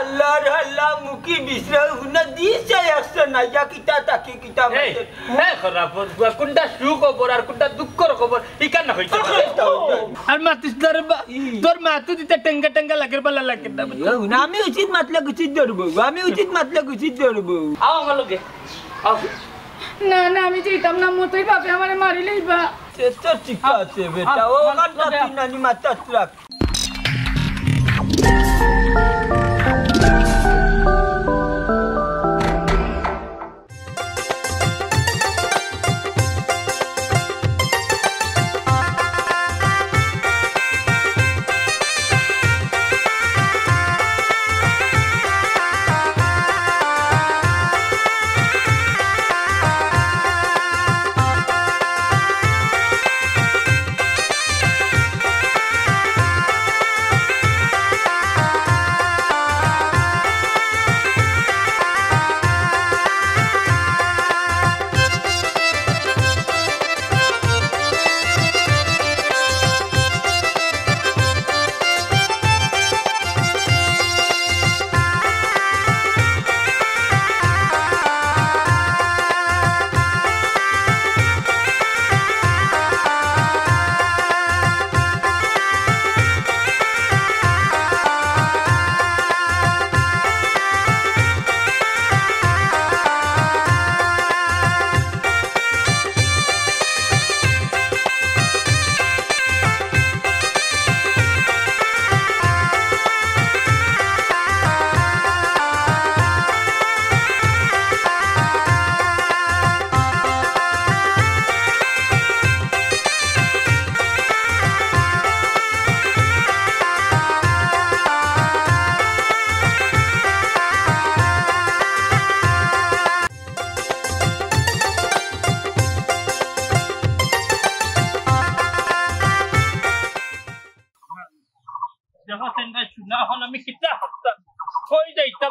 Allah Allah muki bisra una dise yaksa na ya kita taki kita mate hey kharapor kunda suk khobor ar kunda dukkor khobor ikan na hoita ar matis darba tor matu dite tenga tenga lager bala lager da na ami uchit matla guchit dorbo ami uchit matla guchit dorbo आओ गलोगे आओ না না আমি যেতাম না মতই বাপে আমারে মারি লইবা চেষ্টা ঠিক আছে বেটা ও গানটা তিনানি মাথা রাখ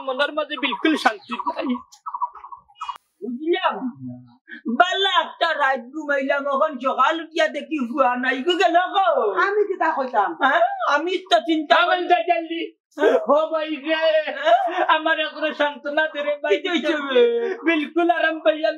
মনের মাঝে বিলকুল শান্তি নাই বুঝলাম বালা একটা রাত ঘুমাইলাম এখন সকাল উঠিয়া দেখি হুয়া নাই গো গেল গো আমি কি তা কইতাম আমি তো চিন্তা জলদি हो भाई रे हमारे को शांतना दे रे भाई बिल्कुल आराम भैया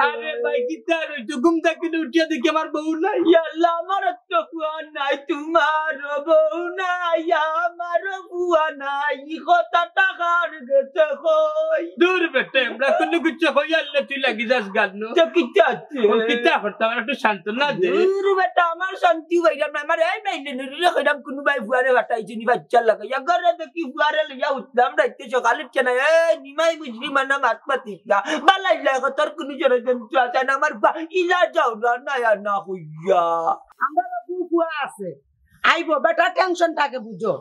अरे भाई कितना रो तू घूमता कि उठिया देखिए हमार बहू नहीं या अल्लाह हमारा तो बुआ नहीं तुम्हारा बहू नहीं हमार बुआ नहीं होता टकार गते कोई दूर बेटे हमरा कुछ कुछ होई अल्लाह तू लगी जास गानो तो कितना करता हमारा तो शांतना दे दूर बेटा हमार शांति भैया हमारे आई नहीं रे खडम कुनु भाई बुआ रे हटाई नी बच्चा लगा या घर देखी बुआ रे या उतम रहते सकाल चना ए निमाई बुझरी मना मातपतिया बाला इला तर कुनु जरे जंतु आता ना हमार इला जाओ ना या ना हुआ আমরা বুয়া আছে আইবো বেটা টেনশন থাকে বুঝো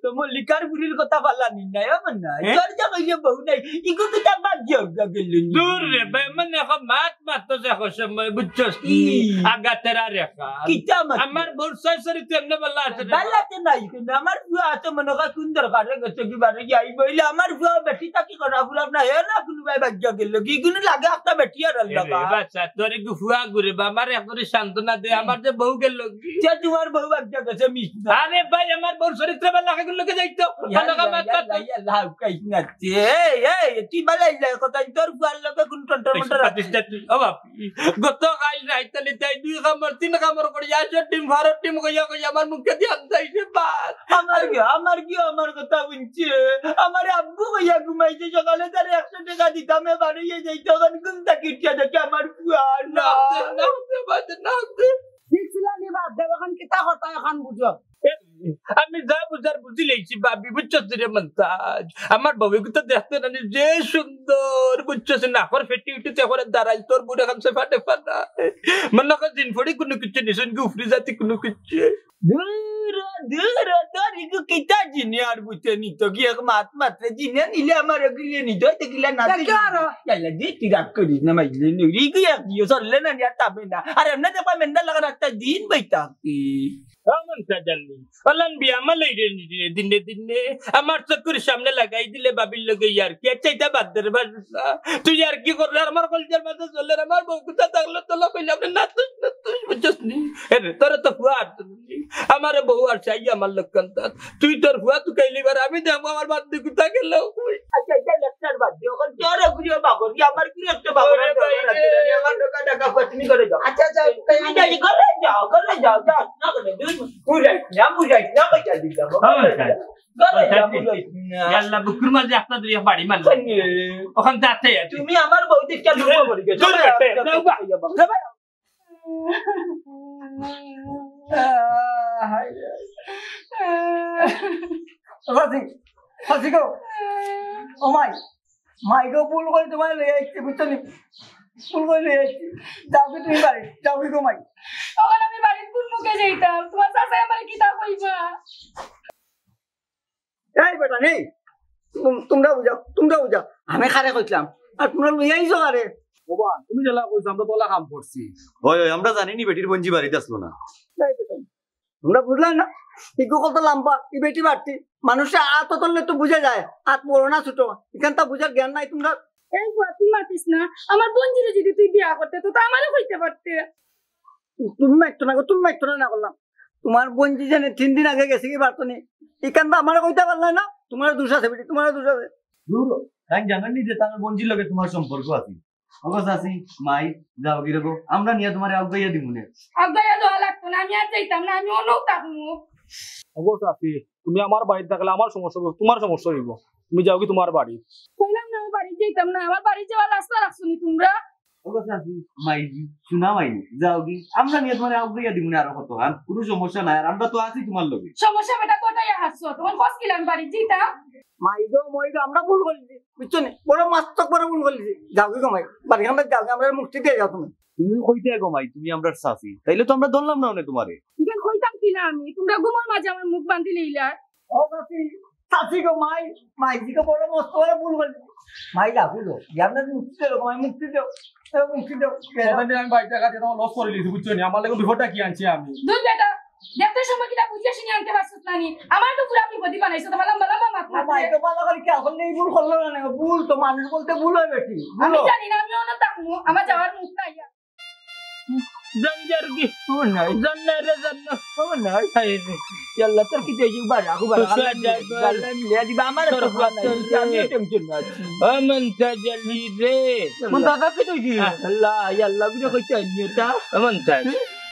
तो मल्लिकार बुरील কথা পালানি না মন্না তোর যা কইলে বহু নাই ইগো তো বাদ যাও গেলনি दूर रे भाई मन ने मात मात तो से खुश मैं बुच्चस आगा तेरा रेखा किता मत আমার বর্ষাই সরি তেমনে বলা আছে বালাতে নাই কিন্তু আমার বুয়া আছে মনে কা সুন্দর কারে গছে কি বারে যাই বইলে আমার বুয়া বেটি তাকি করা ফুলাম না হে না কুলু ভাই বাদ যা গেল কি গুনি লাগে একটা বেটি আর লাগা বাচ্চা তোর গুফুয়া গুরে বা আমার একবারে শান্তনা দে আমার যে বউ গেল যে তোমার বউ বাদ যা গছে মিস আরে ভাই আমার বউ চরিত্র বলা লাগে লোকে যাইতো লাগা মাত মাত আল্লাহ কাইছ না এই তুই বালাই লাগে কথা তোর বুয়ার লগে কোন টন্টর মন্টর ও বাপ গত কাল রাইতলে তাই দুই কামর তিন কামর করে যাচ্ছে টিম ভারত টিম কইয়া কইয়া আমার মুখে ধ্যান দাইছে বাস আমার কথা বুঝছে আমার আব্বু কইয়া ঘুমাইছে সকালে তার 100 টাকা দিতাম বাড়িয়ে যাই তখন ঘুম থেকে উঠিয়া দেখে আমার বুয়া না ঠিক ছিল নি বাদ দেব এখন কিতা কথা এখন বুঝো আমি যা বুঝার বুঝি লেছি বাবি বুঝছস রে মন্তাজ আমার বউকে তো দেখতে না যে সুন্দর বুঝছস না করে ফেটি উঠতে করে দাঁড়াই তোর বুড়া কাম সে ফাটে ফাটা মন না দিন ফড়ি কোনো কিছু নিছন কি উফরি জাতি কোনো কিছু দূর তোর ইগো কিতা জিনে আর বুঝতে নি তো কি এক মাত্র জিনে নিলে আমার গিলে নি তো কিলা না ইয়ালা দি তিরাক করি না মাইলে নি ইগো এক দিও সরলে না নিয়া তাবে না আর এমনে তো পাই মেন্ডা লাগা রাখতা দিন বইতা কি আমন সাজালি ফলান বিয়া মালাই রে দিনে দিনে আমার চক্কর সামনে লাগাই দিলে বাবির লগে ইয়ার কি চাইতা বাদ দে বাসা তুই ইয়ার কি করলে আমার কলজার মাঝে চলে আমার বউ কুতা থাকলো তোলা কইলাম না তুই বুঝছস নি এ তোর তো ফুয়া আমারে বউ আর চাই আমার লক্ষণ তুই তোর ভুয়া তুই কাইলি বার আমি দেখবো আমার বাদ কোথা গেল আচ্ছা এটা লেকচার বাদ দিও কোন তোর ঘুরিয়ে বাগরি আমার কি একটা বাগরি আমার টাকা টাকা তুমি করে যাও আচ্ছা আচ্ছা আচ্ছা করে যাও না করে দুই মুজাই না কইতা দিলাম আল্লাহ বুকুর মাঝে একটা দুই বাড়ি মারল ওখান যাচ্ছে তুমি আমার বউ দেখে লুকো করে গেছো ফাঁসি গো ও মাই গো ভুল করে তোমার লয়ে আসছে বুঝছো নি ভুল করে লয়ে আসছি যাও কি তুমি বাড়ি যাও কি গো মাই তখন আমি বাড়ির কোন মুখে যাইতাম তোমার চাচাই আমার কি তা কইবা এই বেটা নেই তোমরা বুঝাও আমি খারে কইলাম আর তোমরা লই আইছো আরে বাবা তুমি জেলা কইছো আমরা তোলা কাম করছি ওই আমরা জানিনি বেটির বঞ্জি বাড়িতে আসলো না তোমরা বুঝলেন না ইগো কত লম্বা ই বেটি বাড়তি মানুষের আত তললে তো বুঝে যায় আত বড় না ছোট এখান তা বুঝার জ্ঞান নাই তোমরা এই বুয়া তুই মাতিস না আমার বোনজিরে যদি তুই বিয়া করতে তো আমারও কইতে পারতে তুমি মাইতো না করলাম তোমার বোনজি জানে 3 দিন আগে গেছে কি পারতো নি এখান তা আমার কইতে পারলে না তোমার দোষ আছে বেটি তোমার দোষ আছে দূর তাই জানেননি যে তার বঞ্জির লগে তোমার সম্পর্ক আছে ওগো চাচি মাই যাও কি রকম আমরা নিয়ে তোমার আগাইয়া দিমুনে আব্বাইয়া দেওয়া লাগতো না আমি আর চাইতাম না আমি অন্য থাকবো অবশ্য আছি তুমি আমার বাড়িতে থাকলে আমার সমস্যা হবে তোমার সমস্যা হইব তুমি যাও কি তোমার বাড়ি কইলাম না আমি বাড়ি যাইতাম না আমার বাড়ি যাওয়ার রাস্তা রাখছো নি তোমরা ওগো চাচি মাই শুনা মাই যাও কি আমরা নিয়ে তোমার আগাইয়া দিমুনে আর কত আর কোনো সমস্যা নাই আর আমরা তো আছি তোমার লগে সমস্যা বেটা কোটাই হাসছো তখন কস কিলাম বাড়ি যাইতাম মাইগো আমরা ভুল করেছি বুঝছো নি বড় মাস্তক বড় ভুল করেছি যাও কি মাই বাড়ি আমরা যাও আমরা মুক্তি দিয়ে যাও তুমি কইতে গো মাই তুমি আমরা চাচি তাইলে তো আমরা ধরলাম না ওনে তোমারে ইখান কইতাম কি না আমি তোমরা ঘুমার মাঝে আমার মুখ বান্ধি লইলা ও চাচি গো মাইজি গো বড় মস্ত বড় ভুল করেছি মাই যাও কি আমরা মুক্তি দেও মাই মুক্তি দেও আমি বাড়িতে কাছে তোমার লস করে লিছি বুঝছো নি আমার লাগে বিপদটা কি আনছি আমি দুই বেটা দেখতে সময় কিটা বুঝিয়ে শুনি আনতে পারছিস না নি আমার তো পুরা বিপদি বানাইছো তোমার লম্বা লম্বা মাত মাত মাই তো ভালো করে কি এখন এই ভুল করলো না ভুল তো মানুষ বলতে ভুল হয় বেটি আমি জানি না আমি অন্য থাকবো আমার যাওয়ার মুখ নাই জঞ্জার কি নাই জন্নাই রে জন্না নাই হাই রে ইয়াল্লা তোর কি দেই বাড়া বাড়া খুশা যাই গাল্লা মিলিয়ে দিবা আমার তো ফুয়া নাই আমি টেনশন না আছি আমন তাজলি রে মন দাদা কি তুই আল্লাহ ইয়াল্লা বিরে কইতে নিতা আমন তাজ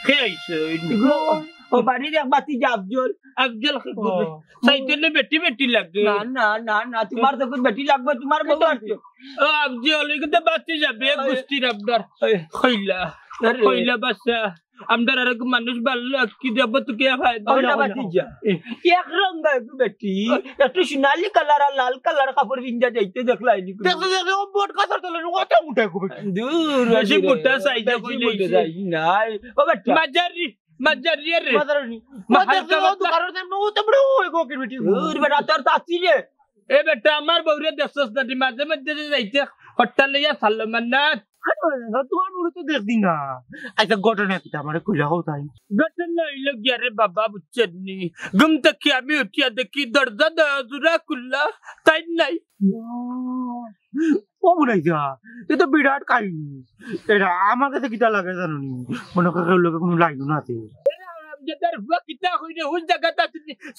খেয়েছো ও বাড়ি দেখ বাতি আফজল আফজল সাইকেলে বেটি বেটি লাগে না তোমার তো বেটি লাগবে তোমার বউ আছে ও আফজল এগুলো বাচ্চা যাবে গুষ্টির আপনার কইলা বাচ্চা আমদার আর মানুষ ভালো কি দেব তো কে হয় ওটা বাতি যা এক রঙ একটু বেটি একটু সোনালি কালার আর লাল কালার কাপড় পিন্দা যাইতে দেখলাই নি দেখো বট কাছার তলে ওটা মুঠা কবে দূর বেশি মোটা সাইজা কইলে যাই নাই ও বেটা মাজারি রে মাদারনি মাদারনি দোকানের সামনে ও তো বড় ওই গোকির বেটি দূর বেটা তোর তাতি রে এ বেটা আমার বউরে দেখছস না মাঝে মাঝে যাইতে হট্টাল লইয়া সালমান না তোমার বড় তো দেখদি না আচ্ছা ঘটনা কি আমার কইলা হও তাই ঘটনা হইল গিয়া রে বাবা বুঝছেন নি ঘুম থেকে আমি উঠিয়া দেখি দরজা দরজা খুললা তাই নাই ও মনে যা এ তো বিরাট কাহিনী এটা আমার কাছে কিটা লাগে জানো নি মনে করে লোকে কোনো লাগলো না তে যেটার হুয়া কিতা হইরে হুজ জায়গাটা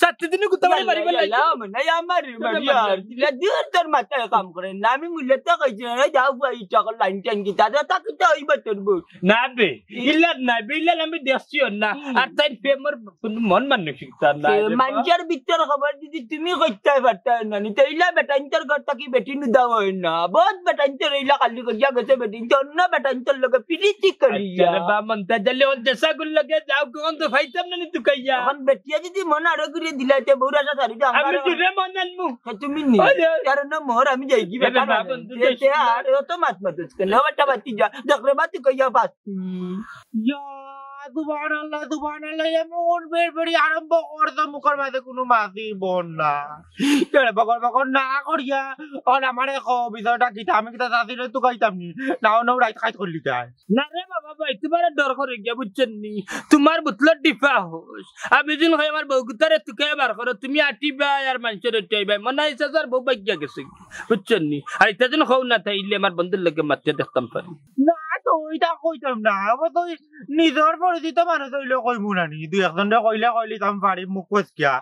সাত দিন গুতা মারি না মানে আমার বাড়িয়ার দিলা দূর তোর মাথায় কাম করে না আমি মুলেতে কইছি যাও ভাই টাকা লাইন টাইন কি দাদা তা কিটা হইবা তোর বউ না বে ইল্লা আমি দেখছিও না আর তাই ফেমর মন মানসিকতা না মানুষের ভিতর খবর যদি তুমি কইতে পারতা না নি তাইলা বেটা ইন্তর করতা কি বেটি নু দাও না বহুত বেটা ইন্তর ইলা খালি করিয়া গেছে বেটি অন্য বেটা ইন্তর লগে পিরিতি করিয়া আরে বা মনটা জলে ওন দেশা গুল লগে যাও কোন তো ফাইতাম না নি তু কইয়া এখন বেটিয়া যদি মন আরো করে দিলাইতে বউরা সারি আমি তুরে মনালমু তুমি নি কারণ মোর আমি যাই কি বেটা তে আর তো মাত মাত কেন বেটা বাতি যা দেখরে বাতি কইয়া পাস ইয়া সুবহানাল্লাহ এমন বেড়বেড়ি আরম্ভ করতো মুখের মাঝে কোনো মাছি বন না বকর না করিয়া আর আমার বিষয়টা কিতা আমি কিতা চাষিলে তো খাইতাম নি নাও রাইত খাইত করলি তাই না রে বাবা ভাই তোমার ডর করে গিয়া বুঝছেন নি তোমার বুতলত ডিফা হোস আমি দিন হয় আমার বউ গুতারে তুকে বার করো তুমি আটিবা আর মানুষের টাইবা মনে হইছে স্যার বউ বাইক গেছে বুঝছেন নি আর এটা দিন হও না তাইলে আমার বন্ধুর লগে মারতে দেখতাম পারি না তো ওইটা কইতাম না আবার তো নিজের পরিচিত মানুষ হইলে কইমু নানি দুই একজনে কইলে আমি পারি মুখ কইয়া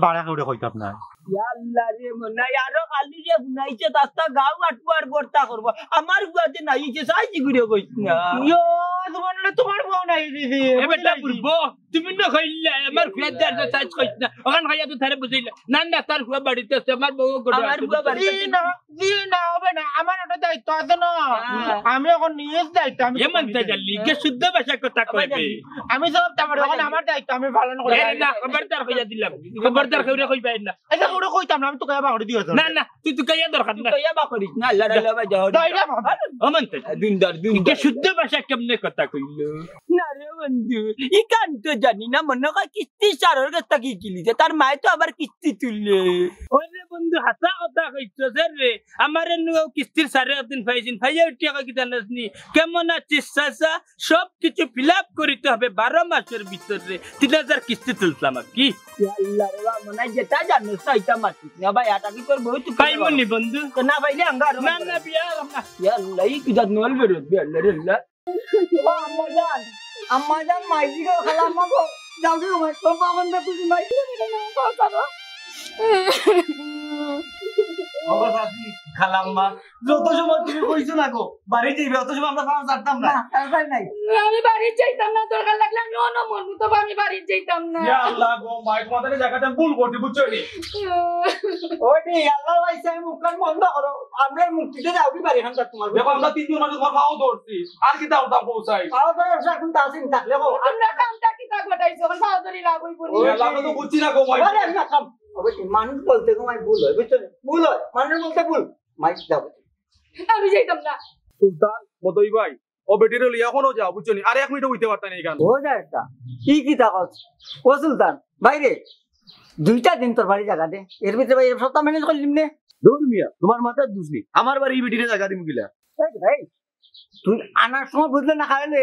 বাড়া করে কইতাম না আল্লাহ রে মনাই আরো খালি রে বুনাইছে তাস্তা গাও আটবার বর্তা করব আমার গুয়াতে নাইছে সাইজি ঘুরে কইছ না ইয়ো তোমার বউ নাই দিদি এ বেটা বুড়বো তুমি না খাইলা আমার ফেদ দার সাইজ কইছ না ওখান খাইয়া তো তারে বুঝাইলা না না তার ফুয়া বাড়িতে আছে আমার বউ গড়া আমার বুয়া বাড়িতে না হবে না আমার একটা দায়িত্ব আছে না আমি এখন নিয়ে দায়িত্ব আমি এমন তাজালি কে শুদ্ধ ভাষা কথা কইবে আমি সব তারপরে এখন আমার দায়িত্ব আমি পালন করি এ না খবরদার কইয়া দিলাম খবরদার কইরা কইবা না এটা করে কইতাম না আমি তো কইয়া বাগড়ি দিও না না তুই তো কইয়া দরকার না কইয়া বা করিস না আল্লাহ আল্লাহ ভাই যাও অমন তাজালি কে শুদ্ধ ভাষা কেমনে কথা কইলো না রে বন্ধু ইকান তো জানি না মনে হয় কিস্তি সারর কাছ থেকে কিলিছে তার মায়ে তো আবার কিস্তি তুললে ওরে বন্ধু হাসা কথা কইছো রে আমার নুও কিস্তির 3.5 পাইছিন ভাইয়া টাকা কি জানাসনি কেমন আছিস চাচা সব কিছু ফিলআপ করিতে হবে 12 মাসের ভিতরে 3000 কিস্তি তুলতাম কি আল্লাহ রে মনে হয় যেটা জানো সাইটা মাতিস না ভাই আটা কি তোর বহুত পাইমনি বন্ধু না ভাইলে আঙ্গার না না বিয়া না ইয়া আল্লাহ কি জাত নল বেরো আল্লাহ রে আল্লাহ আম্মাজান মাইজি গো খালাম্মা গো যাও কি তোমার তো পাবন না তুমি মাইজি বাবা সাথী খালাম্মা যত সময় তুমি কইছো না গো বাড়ি যাইবে অত সময় আমরা পাওয়া যাতাম না তাই নাই আমি বাড়ি যাইতাম না দরকার লাগলে আমি অন্য মন তো আমি বাড়ি যাইতাম না ইয়া আল্লাহ গো মাইক মাদারে জায়গাটা ভুল করতে বুঝছো নি ওইটি আল্লাহ ভাইছে মুখখান বন্ধ করো আমরা মুক্তিতে যাও কি পারি এখন তোমার দেখো আমরা তিনজন মানুষ তোমার খাওয়া ধরছি আর কি দাও দাও পৌঁছাই খাওয়া দাওয়া এখন তাসিন থাকলে গো আমরা কামটা কি তা ঘটাইছো এখন সাউদরি লাভ হইব নি ওই আল্লাহ তো বুঝছি না গো মাইক আরে আমি কাম ওইটি মানুষ বলতে তোমায় ভুল হয় বুঝছো ভুল হয় মানুষ বলতে ভুল মাইক দাও আমি যাইতাম না সুলতান মতই ভাই ও বেটির লিয়া এখনো যাও বুঝছো নি আর 1 মিনিটও হইতে পারতা না এখানে ও যায় একটা কি তাকস ও সুলতান বাইরে 2টা দিন তোর বাড়ি জায়গা দে এর ভিতরে ভাই সপ্তাহ ম্যানেজ করলিম নে দূর মিয়া তোমার মাথার দুষ নেই আমার বাড়ি বেটিরে জায়গা দিম গিলা ভাই তুই আনার সময় বুঝলে না খাইলে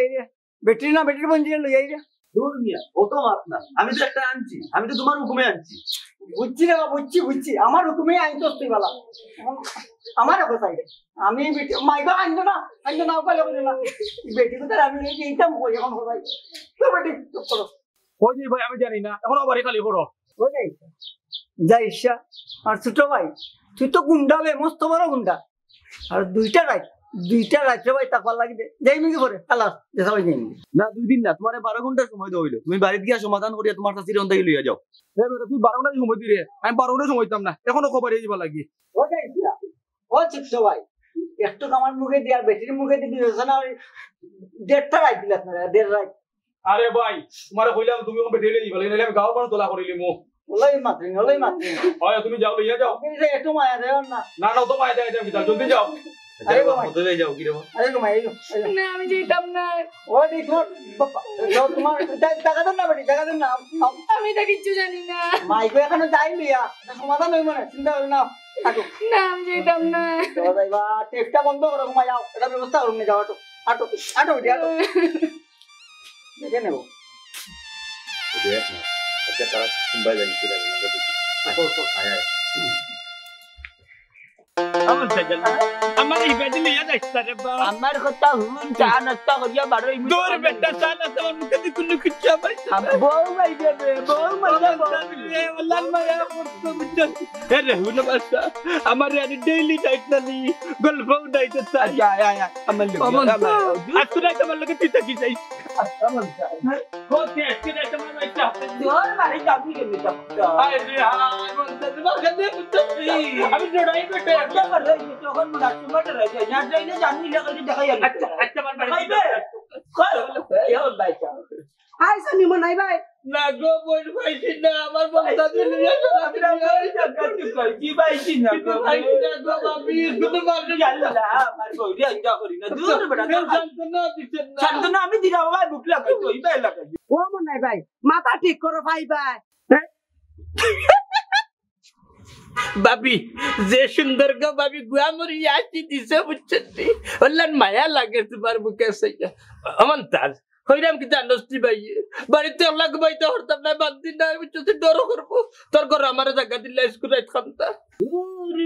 বেটির না বেটির বঞ্জিয়ে লই আই রে দূর মিয়া ও তো মাত না আমি তো একটা আনছি আমি তো তোমার হুকুমে আনছি বুঝছি রে বুঝছি আমার হুকুমে আইতো তুই বালা আমার কথাই আমি বেটি মাইগো আইতো না ওকালে বলে না বেটি তো আমি এইটা কই এখন হই তো বেটি চলো ওই যে ভাই আমি জানি না এখনো বাড়ি খালি করো ও যাই ঈশা আর ছোট ভাই তুই তো গুন্ডা বে মস্ত বড় গুন্ডা আর 2টা রাত্রে ভাই তাকবার লাগি দে যাই মিকি করে খালাস যে সবাই যাই না 2 দিন না তোমারে 12 ঘন্টা সময় দেওয়া হইলো তুমি বাড়িতে গিয়া সমাধান করিয়া তোমার চাচির অন্তাই লইয়া যাও এ বেটা তুই 12 ঘন্টা সময় দিরে আমি 12 ঘন্টা সময় দিতাম না এখনো খবরে যাবা লাগি ও যাই ও ছোট ভাই একটু আমার মুখে দিয়ে আর বেটির মুখে দিয়ে বিবেচনা 1.5টা রাত দিলাস না 1.5 রাত আরে ভাই তোমারে কইলাম তুমি ও বেটিরে যাবা লাগি নালে আমি গাও বানো তোলা করিলি মো ওলাই মাত্রি হয় তুমি যাও লইয়া যাও আপনি যে একটু মায়া দেও না না না তো মাই দেয় বিতা জলদি যাও আরে বাবা। মধ্যে যাও কি রে আরে গো মাই না আমি যাইতাম না ও দেখো তোমার টাকা দেন না বেটি টাকা দেন না আমি তো কিচ্ছু জানি না মাইকো এখানে যাই লিয়া সমাধান হইব না চিন্তা করো না আটো না আমি যাইতাম না তো যাইবা টেপটা বন্ধ করো ঘুমাই যাও এটা ব্যবস্থা করুন যাও আটো বেটি আটো দেখে নেব আচ্ছা তারা মুম্বাই যাই কি লাগে না আমার তাজালি আমার এই বেটি লিয়া যাইছ রে বা আমার কথা হুন চা নাস্তা করিয়া 12 মিনিট দূর বেটা সালা তো মুখে দি কোনো কিছু পাই বউ ভাই যাবে বউ মজা আমার ডেইলি ডাইট নানি গল্প ডাইট আমার লোকে তুই থাকি যাই তোর বাড়ি যাবি কেমনি আমি জড়াই বেটে তখন রাষ্ট্রপতি রয়েছে যার যাইলে জানি লাগাই দেখাই আচ্ছা আচ্ছা আমার বাড়ি আই সনি মনাই ভাই না গো বল পাইছি না আমার বলতা দিলে কি পাইছি না পাইছি না গো আমি শুধু মারতে আমার বউরি আইডা করি না দূর বেটা শান্তনা দিছেন না শান্তনা আমি দিরা বাবা বুক লাগাই তো ইবাই লাগাই ও মনাই ভাই মাথা ঠিক করো ভাই ভাই বাবি যে সুন্দর গো বাবি গুয়া মরি আসি দিছে বুঝছি ওলান মায়া লাগে তোমার বুকে সইয়া অমন তাজ হইরাম কি জানস্তি ভাইয়ে বাড়িতে অল্লাহ বাইতে হরতাম না বান্দি না বুঝছি ডর করবো তোর ঘর আমার জায়গা দিলে স্কুল রাইত খান্তা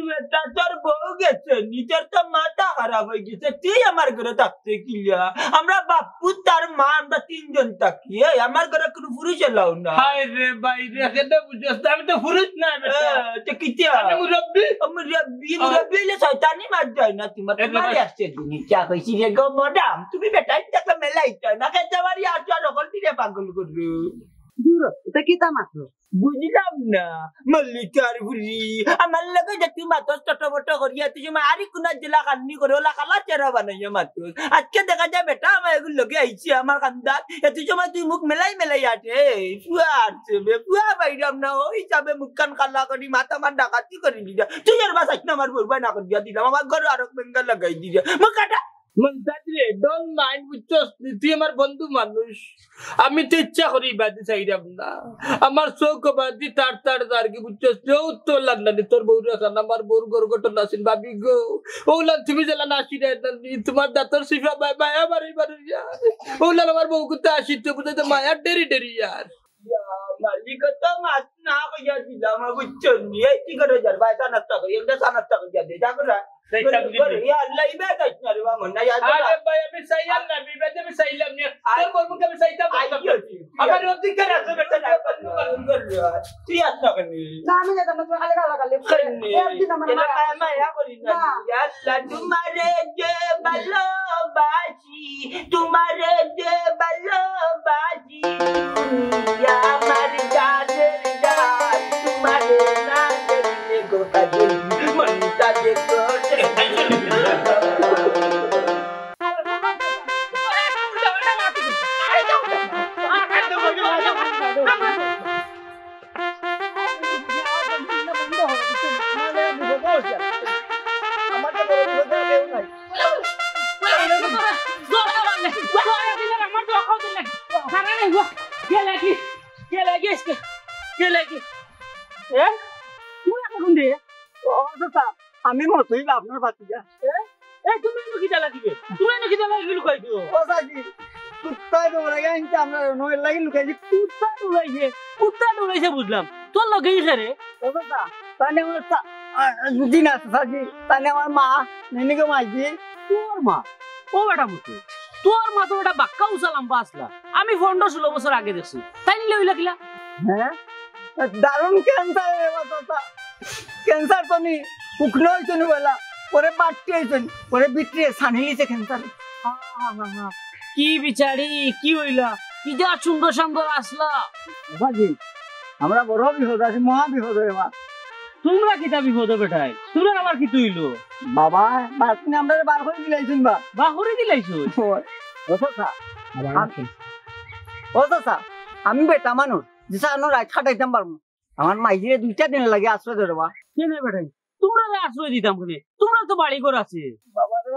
বেটা তোর বউ গেছে নিজের তো মাথা খারাপ হয়ে গেছে তুই আমার ঘরে থাকতে কিলিয়া আমরা বাপু তার মা আমরা তিনজন থাকি আমার ঘরে কোনো পুরুষ এলাও না হায় রে ভাই রে কেন বুঝছ আমি তো পুরুষ না বেটা তো কিতিয়া আমি মুরব্বি মুরব্বি হলে শয়তানি মার যায় না তোমার তোমার আসছে নিচা কইছি রে গো ম্যাডাম তুমি বেটা টাকা মেলাইছো না খেতে পারি আর তো রকল দিলে পাগল করু দূর এটা কি তা মাত্র বুঝলাম না মল্লিকার বুড়ি আমার লগে যে তুই মাতস টটবট করিয়া তুই আরি কোনা জেলা কান্নি করে ওলা কালা চেরা বানাইয়া মাতস আজকে দেখা যায় বেটা আমার এগুলো লগে আইছি আমার কান্দার এত সময় তুই মুখ মেলাই মেলাই আটে পুয়া আসছে বে পুয়া বাইরাম না ওই হিসাবে মুখ কান কালা করি মাথা মান ডাকাতি করে দিটা তুই আর বাস না আমার বলবাই না করিয়া দিলাম আমার ঘর আরো বেঙ্গল লাগাই দিছে মুখ কাটা মন্দাজরে ডোন্ট মাইন্ড বুঝছস তুই আমার বন্ধু মানুষ আমি তো ইচ্ছা করি বাদি চাইরাম না আমার চৌক বাদি তার তার কি বুঝছস কেউ তো লাগলানি তোর বউরা খান আমার বউর গর ঘটনা আসিন ভাবি গো ওলা তুমি জ্বালা না আসি রে তোমার দাঁতর সিফা বাই বাই আমার এবার ওলা আমার বউ কুতে আসি তো বুঝতে মায়া ডেরি ডেরি यार মালিক তো মাছ না কইয়া দিলাম বুঝছো নি এই কি করে যার বাইসা নাস্তা করি একটা সানাস্তা করিয়া দে যা করে ইয়া আল্লাহ ইবা কাইছ না রে মন না ইয়াদ আরে ভাই আমি সাইলাম না বিবেতে আমি সাইলাম না তোর বউ মুকে আমি সাইতাম আমার অধিকার আছে বেটা না তুই আসনা করি না আমি যেতাম না তুমি খালি গালা গালি একদিন আমার মায়া করি না আল্লাহ তোমারে যে ভালোবাসি তোমারে যে ভালোবাসি আমার জানের জান তোমারে না দেখলে গোটা দিল মনটা দেখো আমি মতই আপনার বাতিজা তুমি নাকি জ্বালা দিবে তুমি নাকি জ্বালা লুকাই দিও ও সাজি কুত্তা দৌড়াই আনতে আমরা নয় লাগি লুকাইছি কুত্তা দৌড়াইছে বুঝলাম তোর লগেই খেরে ও দাদা তানে আমার দিন আছে সাজি তানে আমার মা নেনিকে মাইছি তোর মা ও বেটা মুখে তোর মা তো বেটা বাক্কা উসালাম বাসলা আমি 15-16 বছর আগে দেখছি তাই নিলে হইলা কিলা হ্যাঁ দারুণ ক্যান্সার রে বাবা ক্যান্সার তো নি উকনো হইতো নি বলা পরে বাড়তে হইতো পরে বিটরে সানিলিছে ক্যান্সার কি বিচারি কি হইলা কি যা সুন্দর সুন্দর আসলা বাজি আমরা বড় বিপদ আছি মহা বিপদ রে মা তোমরা কি তা বিপদ বেটাই তোরা আবার কি তুইলো বাবা বাসনে আমরা বার করে দিলাইছুন বা বাহুরে দিলাইছো ও চাচা আমি বেটা মানুষ যেসা আনো রাত খাটাইতাম পারবো আমার মাইজিরে 2টা দিন লাগে আশ্রয় ধরবা কেন বেটাই তোমরা আশ্রয় দিতাম কোনে তোমরা তো বাড়ি ঘর আছে বাবা রে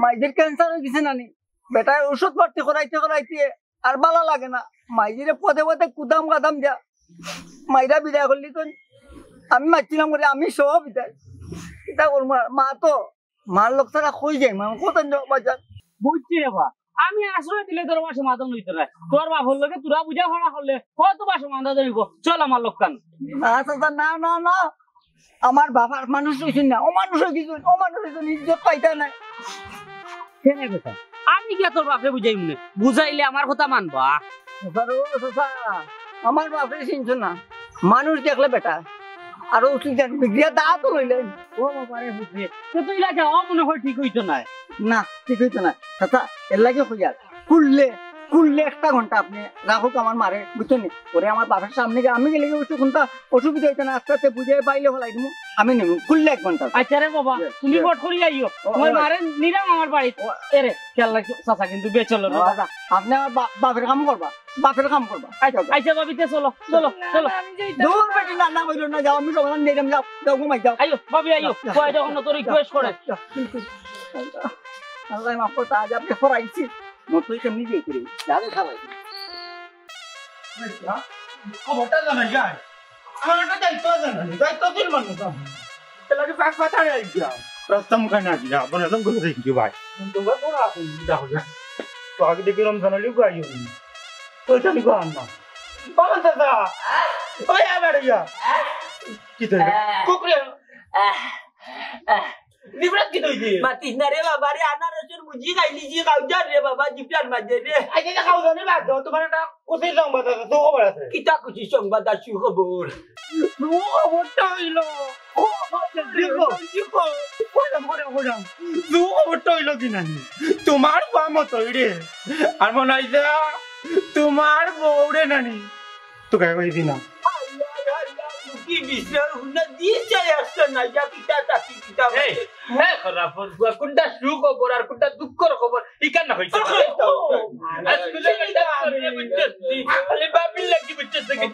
মাইজির ক্যান্সার হয়ে গেছে নানি বেটার ওষুধ ভর্তি করাইতে আর ভালো লাগে না মাইজিরে পদে পদে কুদাম কাদাম যা মাইরা বিদায় করলি তো আমি মারছিলাম করে আমি সব বিদায় এটা ওর মা তো মার লোক ছাড়া কই যায় মা কত বাজার বুঝছি রে বা আমি আশ্রয় দিলে তোর বাসা মাদম লইতে না তোর বাপর লগে তোরা বুঝা ভরা করলে কত বাসা মান্দা ধরিব চল আমার লোক কান না না না আমার বাবার মানুষ হইছেন না ও মানুষ হইছেন ও মানুষ হইছেন ইজ্জত পাইতা না কেন বেটা আমি কি তোর বাপে বুঝাই মনে বুঝাইলে আমার কথা মানবা আমার বাপরে চিনছো না মানুষ দেখলে বেটা আরো উচিত বিক্রিয়া দা তো লইলেন ও বাবারে বুঝে তো তুই লাগে ও মনে হয় ঠিক হইতো না না ঠিক হইতো না চাচা এর লাগে হইয়া কুললে 1 ঘন্টা আপনি রাখুক আমার মারে বুঝছেন ওরে আমার বাপের সামনে গিয়ে আমি গেলে বসে কোনটা অসুবিধা হইতো না আস্তে আস্তে বুঝে পাইলে হলাই তুমি আমি নেব কুললে 1 ঘন্টা আচ্ছা রে বাবা তুমি বট করি আইও তোমার মারে নিরাম আমার বাড়ি এরে খেলা চাচা কিন্তু বেচলো না আপনি আমার বাপের কাম করবা আচ্ছা বাবিতে চলো চলো চলো দূর বেটি না হইলো না যাও আমি সমাধান দিয়ে যাও যাও ঘুমাই যাও আইও বাবি আইও কয় যখন তোর রিকোয়েস্ট করে আল্লাহ মাফ করতে আজ আপনি ফরাইছি মতই কেমনি দিয়ে করি যাবে খাওয়াই খবরটা জানা যায় আমার একটা দায়িত্ব জানা দায়িত্ব দিন মানুষ এলাকে পাঁচ পাতারে আইছিলাম প্রথম খানা দিলা বনে তো করে দেখি ভাই তোমরা কোন আছেন দেখো যা তো আগে দেখি রমজান আলী গাই ওইটা নি গান না বাবা দাদা ওই আমার ইয়া কি তো কুকুরে নিবরাত কি দইছে মাতিস না রে বাবা রে আনারসের মুজি খাইলি জি খাওয়া রে বাবা জিপটার মাঝে রে আজকে খাও জানি বাদ দাও তোমার একটা কোথায় সংবাদ আছে তো খবর আছে কিতা খুশি সংবাদ আর সুখবর খবরটা হইল খবরটা হইল কি নানি তোমার বাম তৈরে আর মনে হয় তোমার বউরে নানি তো কে কই দিনা কি বিষয় হুনা দিয়ে চাই আসছে না যা কিতা তাকি কিতা হ্যাঁ খারাপ কোনটা সুখ খবর আর কোনটা দুঃখর খবর ইকান না হইছে আজকে আরে বাবিল লাগি বুঝছে কি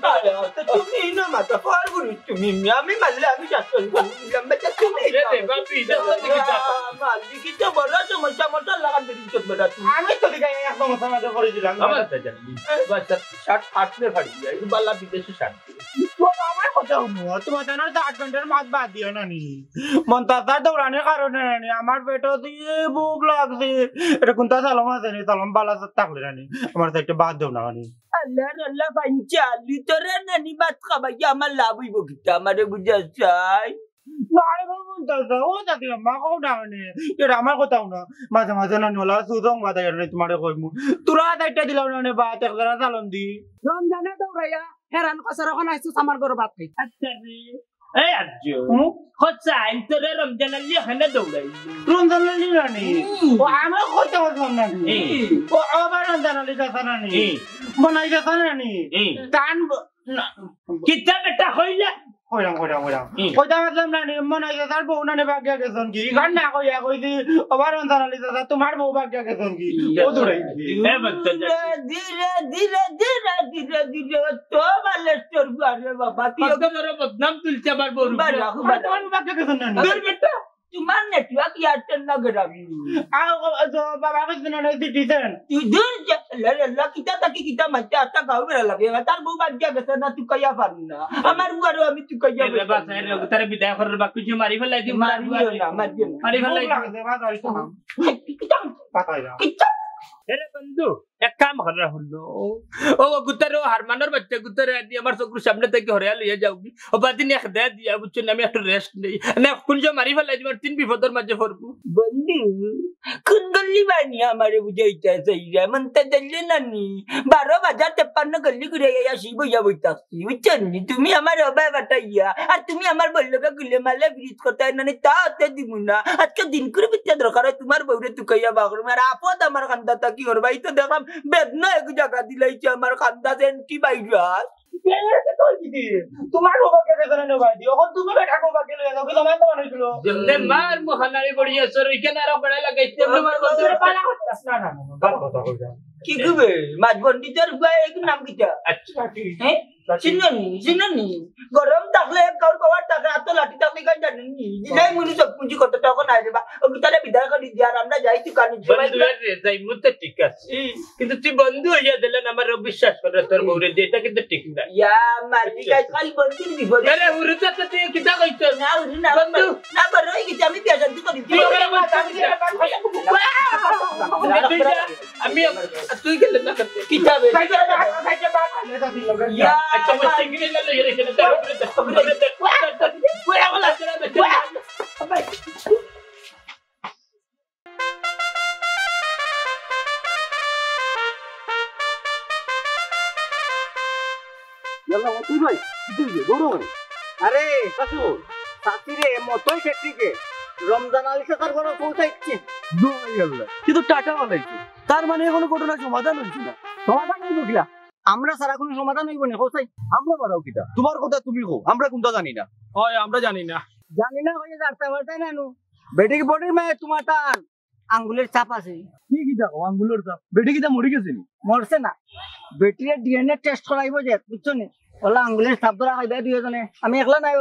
তুমি না মাতা ফারগুনি তুমি আমি মানলে আমি শাসন করলাম বাচ্চা তুমি রে বাবি দেখতে কিতা মালি কিতা বড় সমস্যা মতো লাগান দিন চোদ বড় তুমি আমি তো দিকে এক সমস্যা মাঝে করে দিলাম আমার তো জানি বাস 60 ফাটলে ফাড়ি যায় বালা বিদেশে 60 আমার কথা হলো তোমার জানার 8 ঘন্টার মাছ বাদ দিও নানি মন্তাজার দৌড়ানোর কারণে নানি আমার পেটও দিয়ে ভুক লাগছে এটা কোনটা সালাম আছে নি সালাম বালা থাকলে নানি আমার তো একটা বাদ দাও না নানি আল্লাহ আল্লাহ পাঞ্চালি তোরে নানি বাত খাবাই আমার লাভ হইব কিতা আমারে বুঝা চাই নারে মন্তাজা ও জাতি মা কও না নানি এটা আমার কথাও না মাঝে মাঝে নানি ওলা সুদং বাদা নানি তোমারে কইমু তোরা দাইটা দিলাও নানি বাত একজরা সালাম দি রমজানে দৌড়াইয়া হেরান কসর এখন আইছুস আমার ঘর ভাত খাই আচ্ছা রে এই আজো হচ্ছে আইনতরে রমজান আলী এখানে দৌড়াই রমজান আলী নানি ও আমার কথা বললাম নানি ও আবার রমজান আলী কথা নানি মনাই কথা নানি টান কিতা বেটা হইলা কইরাম কইতা বললাম নানি মনাই কথার বউ নানি ভাগ্য গেছন কি গান না কইয়া কইছি আবার রমজান আলী কথা তোমার বউ ভাগ্য গেছন কি ও দৌড়াইছি এ বাচ্চা ধীরে ধীরে ধীরে ধীরে ধীরে তো বালেশ্বর বারে বাবা তুই তোর বদনাম তুলছে আমার বউ তোমার ভাগ্য গেছন নানি দূর বেটা তোমার নেটওয়ার্ক এয়ারটেল না গরাবি বাবা কইছে নানি দিতেন তুই দূর যা কিতা তাকি কিতা মাঝে আটা গাও বেড়া লাগে তার বউ বাদ গেছে না তুই কইয়া পারি না আমার বুয়ারও আমি তুই কইয়া রে বাস রে তারে বিদায় করার বাকি কিছু মারি ফেলাই দি মারি ফেলাই কিতা এরে বন্ধু এক কাম করা হলো ও গুতারে হারমানোর বাচ্চা গুতারে আদি আমার চোখের সামনে থেকে হরিয়া লইয়া যাওগি ও বাদিন এক দে দিয়া বুঝছেন আমি একটা রেস্ট নেই না কুঞ্জ মারি ফেলাই দিবার তিন বিপদের মাঝে পড়বো বন্ধু কোন গল্লি বানি আমারে বুঝাইতে চাইরা মনটা দল্লে নানি 12,53 গল্লি ঘুরে আসি বইয়া বইতাছি বুঝছেন তুমি আমার অবাই বাটাইয়া আর তুমি আমার বললগা গুলে মালে ব্রিজ করতে নানি তাতে দিমু না আজকে দিন করে বিচ্ছা দরকার তোমার বউরে তুকাইয়া বাগর আর আপদ আমার কান্দাটা কি করবা এই তো দেখলাম বেদনা এক জায়গা দিলাইছে আমার কান্দা সেন্টি ভাইরাস তোমার বাবা কে জানে না ভাই এখন তুমি বেটা বাবা কে লয়ে যাও কি তোমার তো বানাইছিল জমনে মার মোহনারে বড়িয়া সর এখানে আর বড় লাগাইছে তোমার বন্ধু পালা করতাছ না না বাদ কথা কইরা কি কবে মাছ বন্ডিটার গুয়া এক নাম কিটা আচ্ছা হ্যাঁ চিনি গরম থাকলে কাউর কবার থাকে এত লাঠি থাকলে কাজ জানেনি দিলাই মুনি সব পুঁজি কত টাকা নাই রে বা ও তারে বিদায় করে দিয়ে আর আমরা যাই তুই কানে বন্ধু রে যাই মুতে ঠিক আছে কিন্তু তুই বন্ধু হইয়া দিলেন আমার বিশ্বাস করে তোর বউরে যেটা কিন্তু ঠিক না ইয়া মারবি কাজ খালি বন্ধু দিবি আরে হুরুতে তো তুই কিটা কইছ না না বন্ধু না বড়ই কি আমি পেশা দিতে করি আমি তুই গেলে না করতে কিতাবে ইয়া আচ্ছা মস্তি গিলে না রে কেন তার আরে কাকু সাথীরে মতই সেটিকে রমজান আলী সরকার বড় পৌঁছাইছে কিন্তু টাকা বানাইছে তার মানে এখনো ঘটনা সমাধান হইছে না সমাধান হইব কিলা আমরা সারা কোনো সমাধান হইব না কোথায় আমরা বাড়াও কিটা তোমার কথা তুমি কো আমরা কোনটা জানি না হয় আমরা জানি না জানি না হয়ে যাচ্ছে বলতে না নু বেটিকে বডির মে তোমার তার আঙ্গুলের চাপ আছে কি কিটা আঙ্গুলের চাপ বেটি কিটা মরে গেছে নি মরছে না বেটির ডিএনএ টেস্ট করাইব যে বুঝছো নি ওলা আঙ্গুলের চাপ ধরা খাইবে দুইজনে আমি একলা নাই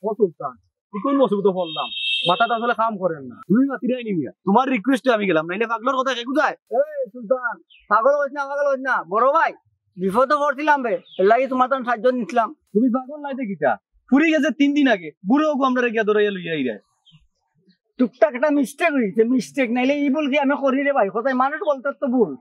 ও সুলতান কি কোন মুসিবতে পড়লাম মাথাটা আসলে কাম করেন না তুমি মাতিরাই নি মিয়া তোমার রিকোয়েস্টে আমি গেলাম নাইলে পাগলার কথা কে বুঝায় এই সুলতান পাগল হইছ না বড় ভাই বিপদে পড়ছিলাম বে লাগি তোমার তখন সাহায্য নিছিলাম তুমি পাগল নাই দেখিটা ফুরি গেছে 3 দিন আগে বুড়ো আমরা গিয়া ধরাইয়া লইয়া আইরা টুকটাক একটা মিস্টেক হইছে মিস্টেক নাইলে ই বল কি আমি করি রে ভাই কোথায় মানুষ বলতে তো ভুল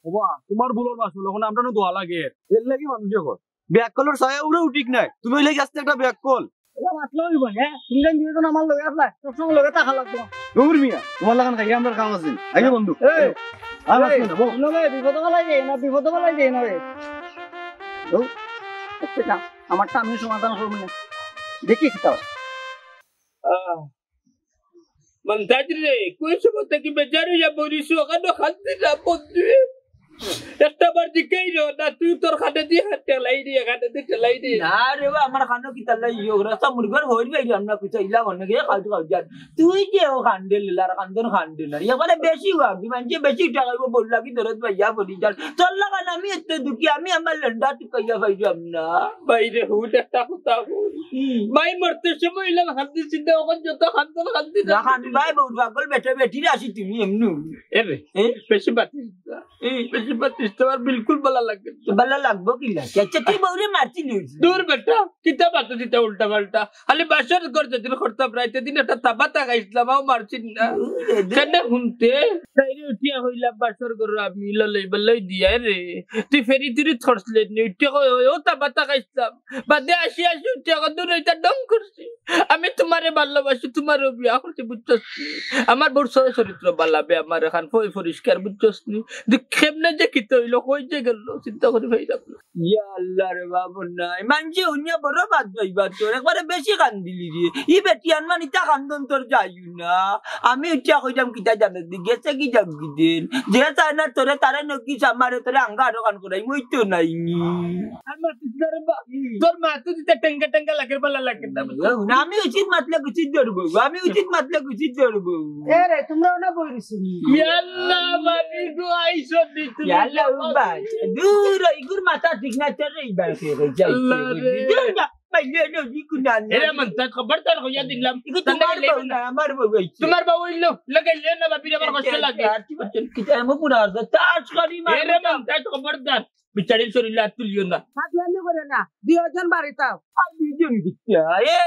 বাবা তোমার বুলোর মাসুল এখন আমরা দোয়া লাগে এর লাগি মানুষ কর ব্যাক কলর ছায়া উড়ে উঠিক নাই তুমি ওই লাগি আসতে একটা ব্যাক কল এটা মাতলো হইব হ্যাঁ তুমি জান দুইজন আমার লগে আসলা সব সময় লগে টাকা লাগবে দূর মিয়া তোমার লাগান খাই আমরা কাম আছে আইও বন্ধু এই আমার নবে বিপদ বলাই যায় না বিপদ বলাই যায় না রে ও আচ্ছা আমারটা আমি সমাধান করব না দেখি কি তাও মন্তাজ রে কোই সময় কি বেজারে যা বলিস ওখানে খাতে না বন্ধু একটা বার দিকেই না তুই তোর খাতে দিয়ে ঠেলাই দিয়ে খাতে দিয়ে ঠেলাই দিয়ে না রে বা আমার খানো কি তাল্লা ইয়োগরা সব মুরগর হই বাইরে আমরা কিছু ইলা বনে গিয়ে খাইতে খাই তুই যে ও খান্ডেল লার খান্দন খান্ডেল না এবারে বেশি হবি মানে বেশি টাকা বললা কি দরদ ভাইয়া বলি যান চল লাগা আমি এত দুঃখী আমি আমার লন্ডা তুই কইয়া ভাইজাম না বাইরে হুট একটা কথা মাই মরতে সময় ইলা খাতে চিন্তা ওখান যত খান্দন খাতে না খান ভাই বহুত পাগল বেটা বেটি আসি তুমি এমনি এরে বেশি বাতিস বেশি বাতিস তোমার বিলকুল ভালো লাগে তো ভালো লাগবো কি লাগে আচ্ছা তুই বউরে মারছি নিউজ দূর বেটা কিতা বাতো দিতে উল্টা পাল্টা খালি বাসর করে যেদিন করতাম রাইতে দিন একটা তাবাতা গাইছিলাম আও মারছিন না কেন শুনতে তাইরে উঠিয়া হইলাম বাসর করে আমি লই বলই দিয়া রে তুই ফেরি তুই থরসলে নি উঠিয়া ও তাবাতা গাইছিলাম বাদে আসি উঠিয়া দূর এটা ডং করছি আমি তোমারে ভালোবাসি তোমারও বিয়া করছি বুঝছস আমার বড় চরিত্র বালাবে আমার এখন পরিষ্কার বুঝছস নি কেমনে যে কিতে হইলো কই যে গেল চিন্তা করে ভাইলাম ইয়া আল্লাহ রে বাবু নাই মানছি উনিয়া বড় বাদ ভাইবা তোর একবারে বেশি কান্দিলি রে ই বেটি আনমান ইটা কান্দন তোর যাইও না আমি উঠিয়া কইতাম কিতা জানো দি গেছে কি যাব দিন যে চাই না তোরে তারে নকি আমারে তোরে আঙ্গা আরো কান করাই মই তো নাই নি আমার তিসরে বা তোর মা তো দিতে টেঙ্গা টেঙ্গা লাগে ভালো লাগে না আমি উচিত মাতলে উচিত ধরবো আমি উচিত মাতলে উচিত ধরবো এ রে তোমরা না বইরিছো ইয়াল্লা বাবি গো আইসো দিতে ইয়াল্লা বাই দূর ইগুর মাথা ঠিক না তোর এই বাই কে যাই বাইলে নো দিকুনা এরে মন্তা খবরদার হইয়া দিলাম আমার বউ তোমার বাবু ইল্লো লাগাইলে না বাবি আমার কষ্ট লাগে কি আমি পুরা তাজ করি এরে মন্তা খবরদার বিচারি শরীরে তুলিও না থাকলে করে না দুইজন বাড়িতাও দুইজন কিতা এ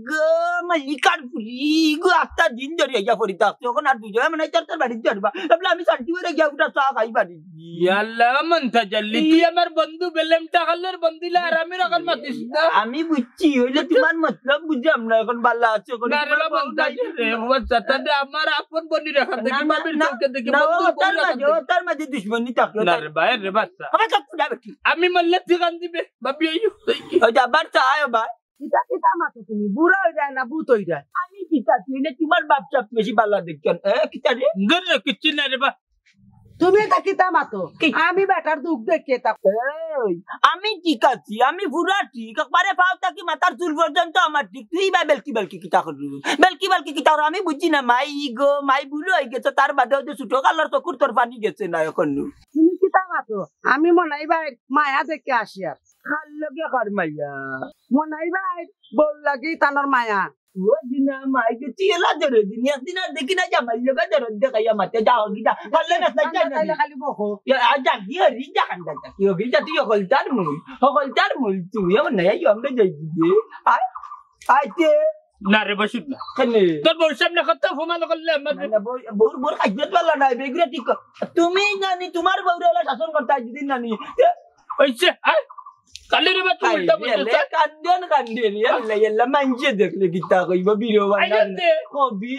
গো মালিকার পুরি গো আস্তা দিন ধরে ইয়া পড়ি থাকতো এখন আর দুইজন মানে তার বাড়ি যাবা তাহলে আমি শান্তি করে গিয়া উঠা চা খাই বাড়ি ইয়াল্লা মন্তা জল্লি তুই আমার বন্ধু বেলেমটা খালের বন্দিলা আর আমি রাখার মাতিস না আমি বুঝছি হইলে তোমার মতলব বুঝলাম না এখন বাল্লা আছে এখন না রে মন্তা রে বাচ্চা তাতে আমার আপন বনি রাখা দেখি বাবির চোখে দেখি বন্ধু তার মাঝে দুশ্মনী থাকলো না রে ভাই রে বাচ্চা আমি মল্লে ঠিকান দিবে ভাবি আইও আবার চায় ভাই কিতা কিতা মাতো তুমি বুড়া হই যায় না ভূত হই যায় আমি কিতা তুই তোমার বাপ চাপ বেশি ভালো দেখছেন কিতা রে ধরে কিচ্ছু না রে বা তুমি এটা কিতা মাতো আমি বেটার দুঃখ দেখে তা আমি ঠিক আছি আমি পুরা ঠিক একবারে পাও থাকি মাথার চুল পর্যন্ত আমার ঠিক তুই বা বেলকি বেলকি কিতা করবি বেলকি কিতা করো আমি বুঝছি না মাই গো মাই ভুল হয়ে গেছে তার বাদেও যে ছোট কালার চকুর তোর পানি গেছে না এখন তুমি কিতা মাতো আমি মনাইবা মায়া দেখে আসি আর খাল লগে কার মাইয়া মনাইবা বল লাগি তানোর মায়া ও দিনা মাই গেছি এলা ধরে দিন একদিন আর দেখি না জামাই লগা ধরে দেখাইয়া মাতে যাও গিতা খালে না তাইলে খালি বকো আজা গিয়ে রিজা কান্দা কি ও গিতা তুই হকলতার মূল তুই এমন নাই আমরা যাই দিবে আইতে না রে বসুন না কেনে তোর বউর সামনে কথা ফোমান করলে আমার বউর খাইতে পারলা না বেগরে ঠিক তুমি জানি তোমার বউরে এলা শাসন করতে দিন নানি ওইছে আয় কালি রে বাচ্চা উল্টা বলছে কান্দন এলা মানছে দেখলে গিতা কইবা বিরো বানা কবি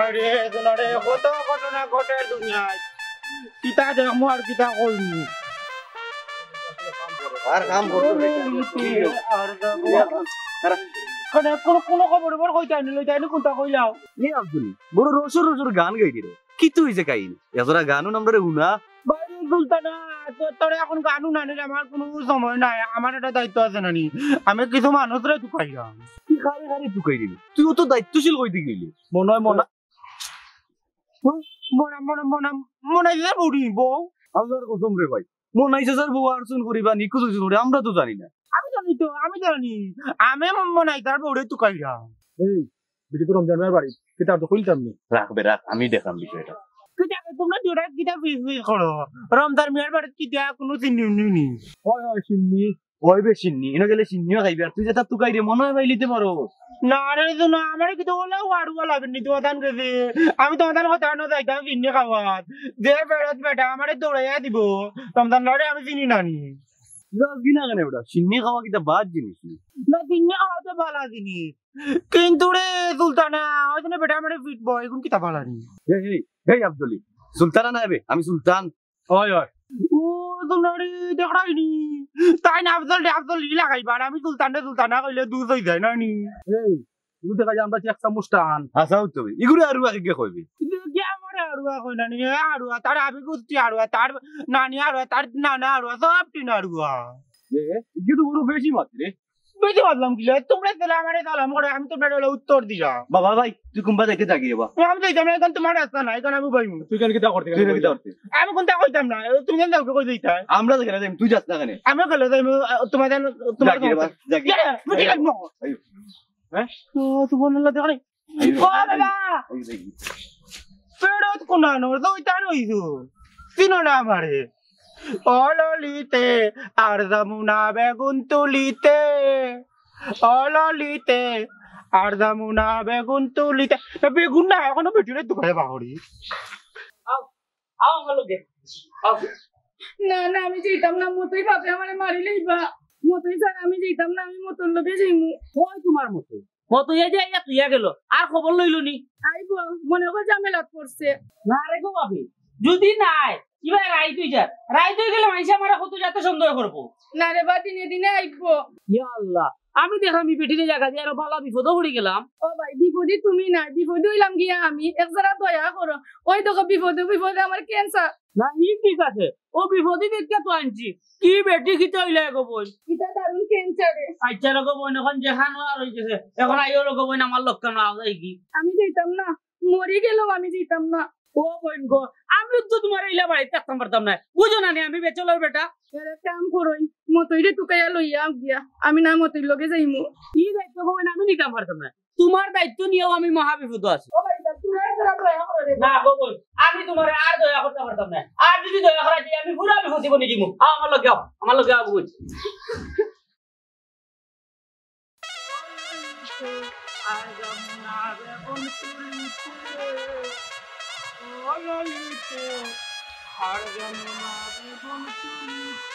আরে সোনারে কত ঘটনা ঘটে দুনিয়ায় কিতা দেখমু আর কিতা কইমু আর কাম করতে কোন খবর বড় কইতা লইতাইনি কোনটা কইলাও নি আব্দুল বড় রসুর রসুর গান গাইতি রে কি তুই যে কাইনি এজরা গানও নামরে উনা বাইরে সুলতানা তোর এখন গানু নানি আমার কোনো সময় নাই আমার একটা দায়িত্ব আছে নানি আমি কিছু মানুষরে ঢুকাইলাম কি খালি খালি ঢুকাই দিলি তুইও তো দায়িত্বশীল কইতে গেলি মনে হয় মনে বুড়ি বউ আল্লাহর কসম রে ভাই মনে হইছে স্যার বউ আরসুন করিবা নিকুজ হইছে ওরে আমরা তো জানি না আমি জানি আমি মনে হয় তার বউরে ঢুকাইলাম এই বিটি তো রমজান ভাইয়ের বাড়ি কিতা তো কইতাম নি রাখবে রাখ আমি দেখাম বিষয়টা তোমরা জোড়া কিতা ফিস করো রমজান মিয়ার বাড়ি কিতা কোনো চিনি নি হয় সিন্নি ওই বে সিন্নি এনে গেলে সিন্নিও খাইবে আর তুই যেটা তুকাই রে মনে হয় ভাই লিতে পারো না রে না আমার কিন্তু বলে আড়ুয়া লাগেনি তোমার গেছে আমি তোমার কথা না যাইতাম চিনি খাওয়াত যে বেড়াত বেটা আমার দৌড়াইয়া দিব তোমার লড়ে আমি চিনি নানি কিনা কেন ওটা সিন্নি খাওয়া কিটা বাদ জিনিস না চিনি খাওয়া তো ভালো জিনিস কিন্তু রে সুলতানা ওই জন্য বেটা আমার ফিটবো এখন কিতা ভালো নি এই আব্দুলি সুলতানা না বে আমি সুলতান ওই ওই ও তোমরা দেখাইনি তাই না আফজল লাগাইবার আমি সুলতানা কইলে দুধ হয়ে যায় নানি এই তুমি দেখা যায় আমরা এক চামচ টান আসাও তো ইগুলো আর আগে কইবি আমার আড়ুয়া কই নানি আড়ুয়া তার আবি গুস্তি আড়ুয়া তার নানি আড়ুয়া তার নানা আড়ুয়া সব তিন আড়ুয়া ইগুলো বড় বেশি মাত্রে বেশি ভাবলাম কি তোমরা তাহলে আমার সালাম করে আমি তোমরা উত্তর দিলা বাবা ভাই তুই কুম্বা দেখে থাকি বাবা আমি যাইতাম না এখন তোমার রাস্তা নাই এখন আমি বইমু তুই কেন কিটা করতে আমি কোনটা কইতাম না তুমি কেন যাও কই দিতা আমরা দেখে যাই তুই যাস না কেন আমি গেলে যাই তোমার তোমার জাগি হ্যাঁ ও তোমার না দেখি ও বাবা পেড়ত কোনানো দইতা রইছো চিনো না আমারে অললিতে আর যমুনা বেগুন তুলিতে অললিতে আর যমুনা বেগুন তুলিতে বেগুন না এখনো বেটিরে দোকানে বাহরি আও আমার লগে আও না না আমি যেতাম না মতই বাপে আমারে মারি লইবা মতই স্যার আমি যেতাম না আমি মতর লগে যাইমু ওই তোমার মতো মতো এই যে ইয়া গেল আর খবর লইলো নি আইবো মনে হয় ঝামেলাত পড়ছে না রে গো ভাবি যদি নাই কিবা রাই তুই যা রাই তুই গেলে মানুষ আমার কত যাতে সন্দেহ করবো না রে বা দিনে দিনে আইবো ইয়া আল্লাহ আমি দেখলাম বেটিরে জায়গা দিয়ে আরো বালা বিপদ পড়ে গেলাম ও ভাই বিপদে তুমি না বিপদে হইলাম গিয়া আমি একজরা দয়া করো ওই দেখো বিপদে আমার ক্যান্সার না ই ঠিক আছে ও বিপদই দেখতে তো আনছি কি বেটি খিতে হইলে গো বই এটা দারুণ ক্যান্সারে আচ্ছা রকম বই এখন যেখানে আর হইতেছে এখন আইও লোক বই আমার লক্ষ্য না যাই কি আমি যেতাম না মরি গেলেও আমি যেতাম না ও বইন গো আমি তো তোমার ইলা বাড়িতে থাকতাম পারতাম না বুঝো না আমি বেচলার বেটা এর কাম করই মতইরে টুকাইয়া লইয়া গিয়া আমি না মতইর লগে যাইমু কি দায়িত্ব বইন আমি নিতাম পারতাম না তোমার দায়িত্ব নিয়েও আমি মহাবিপদ আছি ও ভাই তুমি একজরা দয়া করো রে না গো বই আমি তোমার আর দয়া করতে পারতাম না আর যদি দয়া করা যায় আমি পুরা বিপদে বনে যাবো আমার লগে আও বুঝ আর যমুনা বেগুন তুলিতে অললিতে আর যমুনা বেগুন তুলিতে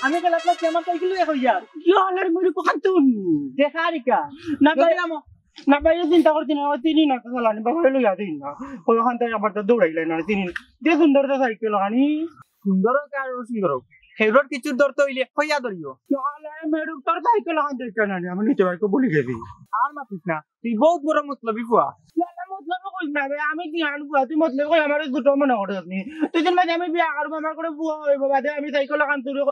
আমি গেলে আপনার কেমন কইছিল হইয়া কি হলার মরি পখাতুন দেখা রিকা না পাইলাম না পাইলে চিন্তা করতে না তিনি না চালানি বাবা লইয়া দিন না ওখান থেকে আবার তো দৌড়াইলে না তিনি যে সুন্দর তো সাইকেল হানি সুন্দর কার সুন্দর ফেভারিট কিছু ধরতে হইলে হইয়া ধরিও মেরুক তোর সাইকেল হান দেখতে না আমি নিতে ভাইকে বলি গেছি আর মাতিস না তুই বহুত বড় মতলবি ফুয়া মতলব কইস না রে আমি কি আনবো তুই মতলব কই আমার দুটো মনে করে আপনি তুই দিন মাঝে আমি বিয়া করবো আমার করে বুয়া হইব বাদে আমি সাইকেল হান চুরি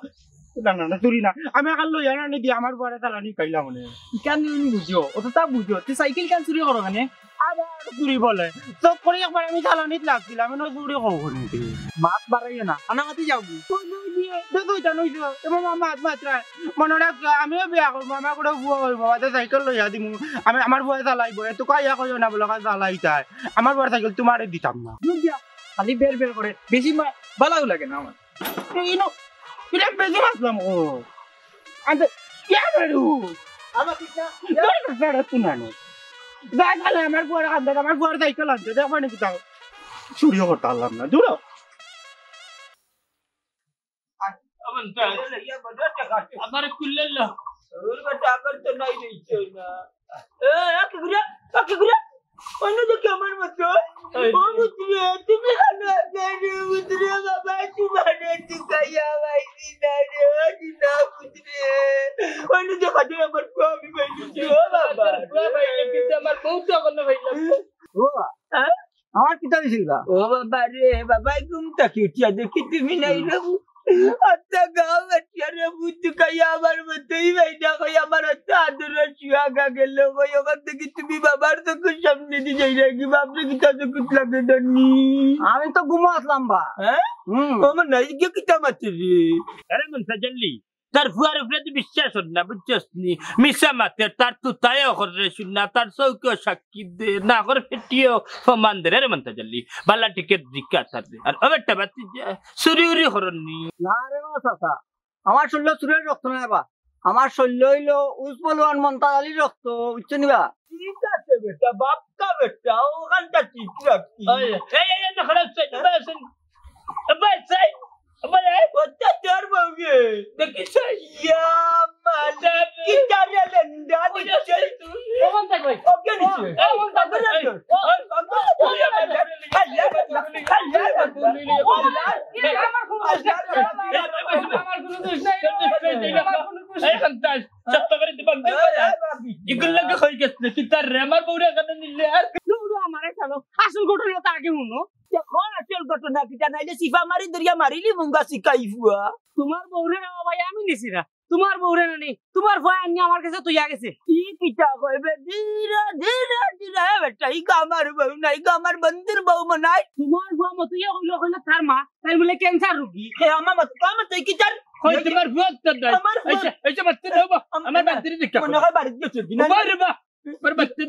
না চুরি না আমি এখন লইয়া না নিদি আমার পরে চালানি খাইলাম মনে কেন বুঝিও অত তা বুঝিও তুই সাইকেল কেন চুরি করো কেন আবার চুরি বলে চোখ করে একবার আমি চালানিত লাগছিলাম আমি চুরি হবো নাকি মাছ বাড়াইও না আনামাতি যাবি আমিও বিয়া করবো আমার করে বুয়া হইব বাদে সাইকেল লইয়া দিমু আমি আমার বুয়া চালাইব এত কাইয়া কইও না বলে চালাই তাই আমার বুয়ার সাইকেল তোমারে দিতাম না খালি বের বের করে বেশি ভালো লাগে না আমার এটা বেশি মাসলাম ও আমার বুয়ার কান্দে আমার বুয়ার সাইকেল আনতে দেখো নাকি তাও চুরিও করতে পারলাম না দূর আমার খুললে তো নাই রইছে না অন্য দেখি আমার মতো তুমি বাবা তোমার অন্য দেখা যায় আমার আমি পাইছি ও বাবা আমার বউ তো এখন ভাইলাম আমার কিতা দিছিল ও বাবা রে বাবা ঘুমটা কি উঠিয়া দেখি তুমি নাই রে আচ্ছা গাও আচ্ছা বুঝতে কাই আমার মতোই ভাইটা কই আমার আচ্ছা আদর শুয়াগা গেল কই ওখান থেকে তুমি বাবার তো সামনে দিয়ে যাই নাকি বাপরে কি তাতে কুত লাগে জানি আমি তো ঘুমো আসলাম বা হ্যাঁ আমার নাই গিয়ে কিতা মারছে রে আরে মন সাজল্লি তার ফুয়ার উপরে তুই বিশ্বাস হল না বুঝছস নি মিশা মাতে তার তুতায়ও করে শুননা তার চৌকিও সাক্ষী দে না করে ফেটিও ফমান দে রে মন্তা জল্লি বালা টিকেট দিকা তার আর ওটা বাতি সুরি উরি হরনি না রে বাবা চাচা আমার শরীর চুরের রক্ত নাই বা আমার শরীর হইলো উসবলওয়ান মন্তাজ আলীর রক্ত বুঝছো নিবা ঠিক আছে বেটা বাপকা বেটা ওখানটা ঠিক রাখছি এই না খারাপ চাই বাসন বাসাই বাই ওটা তোর বউয়ে দেখি চাই ইয়া মাদার কি জানে লন্ডা নিচে ওখান থেকে ভাই ওকে নিচে আসল ঘটনা তো আগে শুনো আসল ঘটনা কি জানাইলে সিফা মারি দরিয়া মারিলি মুঙ্গা শিকাই ফুয়া তোমার বউরে না ভাই আমি নিছি না তোমার বউরে না নেই তোমার ভয় আনি আমার কাছে তুই গেছে কি কিটা কইবে ধীরে ধীরে ধীরে বেটা ই গামার বউ নাই গামার বন্ধুর বউ মনাই তোমার ভয় মতো ইয়ে হইলো হইলো তার মা তাই বলে ক্যান্সার রোগী হে আমার মত কাম তুই কি জান কই তোমার ফুয়া তো নাই আমার ফুয়া- আচ্ছা বাচ্চা দাও আমার বাচ্চা দেখা মনে হয় বাড়িতে গেছে কিনা বারে বা আমার বাচ্চা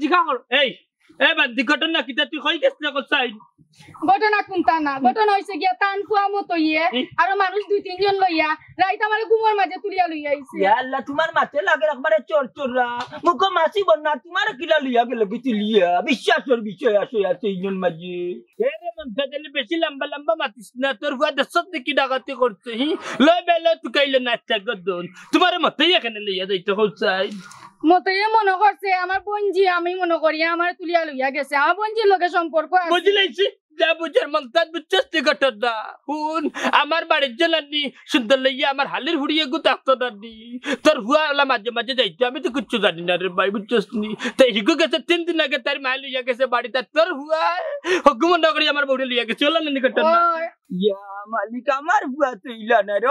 জিকা করো এই বান্দি ঘটনা কিটা তুই কই গেছ না কোসাই ঘটনা কোনটা না ঘটনা হয়েছে গিয়া টান কুয়া মতো ইয়ে আর মানুষ 2-3 জন লইয়া রাইত আমার ঘুমের মাঝে তুলিয়া লইয়া আইছে ইয়া আল্লাহ তোমার মাথে লাগে একবারে চোর চোররা মুখ মাসি বন্না তোমার কিলা লিয়া গেল কিছু লিয়া বিশ্বাসের বিষয় আছে ইজন মাঝে এরে মন্তা জলি বেশি লম্বা লম্বা মাতিস না তোর ফুয়া দশত দেখি ডাকাতি করছে হি লয় বেলা তুই কাইলে নাচা গদন তোমার মতে এখানে লইয়া যাইতে কোসাই মতইয়ে মনে করছে আমার বঞ্জি আমি মনে করি আমার তুলিয়া লইয়া গেছে আমার বঞ্জির লগে সম্পর্ক আছে বুঝলাইছি যা বুঝার মন্তাজ বুঝছস ঘটনা হুন আমার বাড়ির জলানি সুন্দর লইয়া আমার হালের হুড়িয়ে গু থাকতো নানি তোর হুয়া আলা মাঝে মাঝে যাইতো আমি তো কিচ্ছু জানি না রে ভাই বুঝছস নি তাই হিগু গেছে 3 দিন আগে তার মা লইয়া গেছে বাড়িতে তোর হুয়া হুকুম না করি আমার বউরে লইয়া গেছে ওলা নানি ঘটনা ওই, ইয়া মালিক আমার বুয়া তো ইলা না রে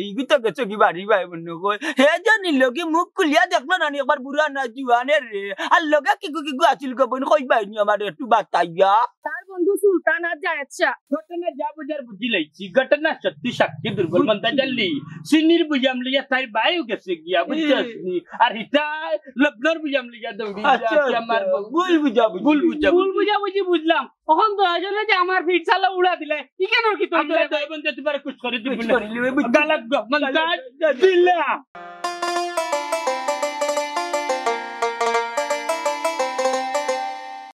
এইগু তো গেছে কি বাড়ি ভাই বন্য কই হে জানি লগে মুখ খুলিয়া দেখলো না একবার বুড়া না জুয়ানের রে আর লগে কি আছিল গো বন কই বাইনি আমার একটু বাতাইয়া তার বন্ধু সুলতান আর জায়েদ শাহ ঘটনা যা বুঝার বুঝিলাইছি ঘটনা সত্যি সাক্ষী দুর্বল মন্তা জানলি সিনির বুঝাম লিয়া তাই বায়ু গেছে গিয়া বুঝছস নি আর হিতা লবনর বুঝাম লিয়া দৌড়ি আচ্ছা যা আমার ভুল বুঝা ভুল বুঝা ভুল বুঝা বুঝি বুঝলাম তখন তো আজলে যে আমার ফিট চালা উড়া দিলে ই কেন কি আমরা তোর তো বন্ধু তোমার কুছ করে দিব বুঝ না করিলি বুঝ গালাত গো মন্তা দিলা